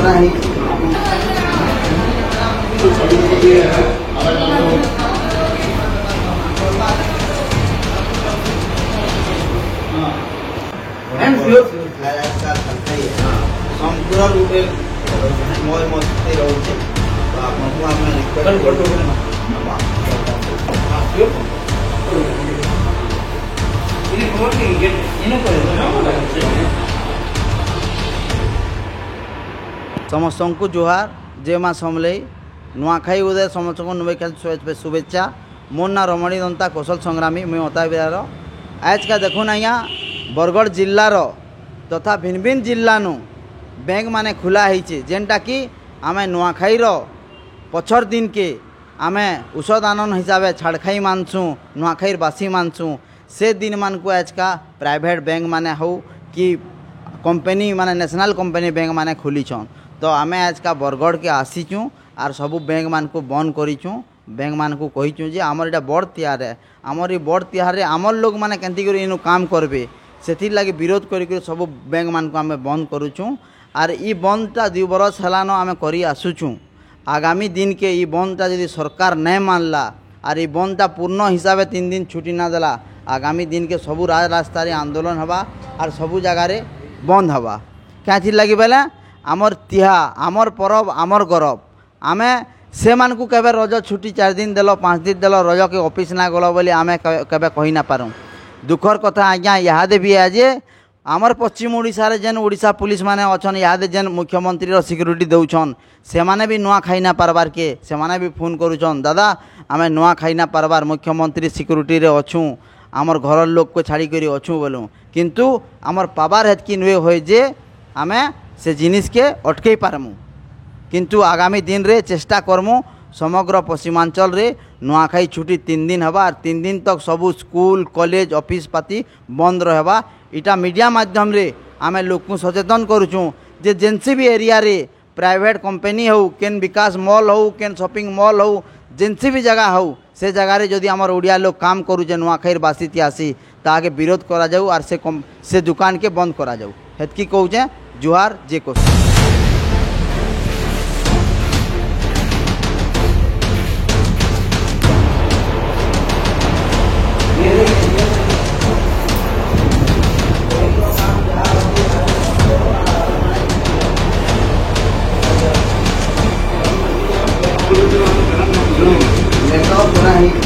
संपूर्ण रूपे मौज मस्ती रोचे तो आपको आम समस्त को जोहार जय माँ समलई नुआखाई उदय समस्त को नुआखाई शुभेच्छा मोर ना रमणी दंता कौशल संग्रामी मुई अता बिरार आज का देखुन आज्ञा बरगढ़ जिल्लार तथा भिन्न भिन्न जिल्लानु बैंक माने खुला होइचे जेनटा कि आमे नुआखाईर पछर दिन के आमे औषध आनंद हिसाब से छाड़खाई मानसु नुआखाईर बासी मानसु से दिन मान को आज का प्राइवेट बैंक माने हो कि कंपनी माने नेशनल कंपनी बैंक माने खुलीछन तो आमे आज का बरगढ़ के आसीचु आर सबू बैंक मान को बंद करीचु बैंक मान को कहीचु जे आमर इटा बड़ तिहार है आमर ई बड़ तिहार आमर लोग माने केंती करी इनु काम करबे सेथिर लागी विरोध करी सब बैंक मान को आमे बंद करूचु आर ई बंदटा 2 बरस हेलानो आमे करी आसुचु आगामी दिन के ई बंदटा यदि सरकार नहीं मानला आर ई बंदटा पूर्ण हिसाब से 3 दिन छुट्टी ना देला आगामी दिन के सबू रास्ता आंदोलन हवा आर सबू जगार बंद हवा क्या लगी बेले आमर तिहा आमर परब आमर गौरव आमे से मान को केबे रज छुट्टी 4 दिन देल 5 दिन देल रज के ऑफिस ना गल बोली आमे केबे कही ना पारूँ दुखर कथा आज्ञा इहादे भी है जे आमर पश्चिम ओडिशा रे जेन ओडिशा पुलिस माने अछन इहादे जेन मुख्यमंत्री रो सिक्यूरिटी दउछन से माने भी नुआ खाई ना पारबार के से माने भी फोन करूछन दादा आमे नुआ खाई ना पारबार मुख्यमंत्री सिक्यूरिटी रे अछु आमर घर लोग को छाड़ी करी अछु बोलू किंतु आमर पाबार हेतकी नुए होय जे आमे से जिनिस के अटकई पारमु किंतु आगामी दिन रे चेष्टा करमु समग्र पश्चिमांचल रे नुआखाई छुट्टी 3 दिन हवा 3 दिन तक सबू स्कूल कॉलेज ऑफिस पाती बंद रहबा इटा मीडिया माध्यम रे आमे लोग को सचेतन करूँ जे जेनसी भी एरिया रे प्राइवेट कंपनी हो केन विकास मॉल हो केन शॉपिंग मॉल हो जेनसी भी जगह हो से जगह रे जदि आमर ओडिया लोग काम करू जे नुआखाईर बासी तिहासी ताके विरोध करा जाऊ आर से दुकान के बंद करा जाऊ हेतकी कहूचे जुहार जे को नहीं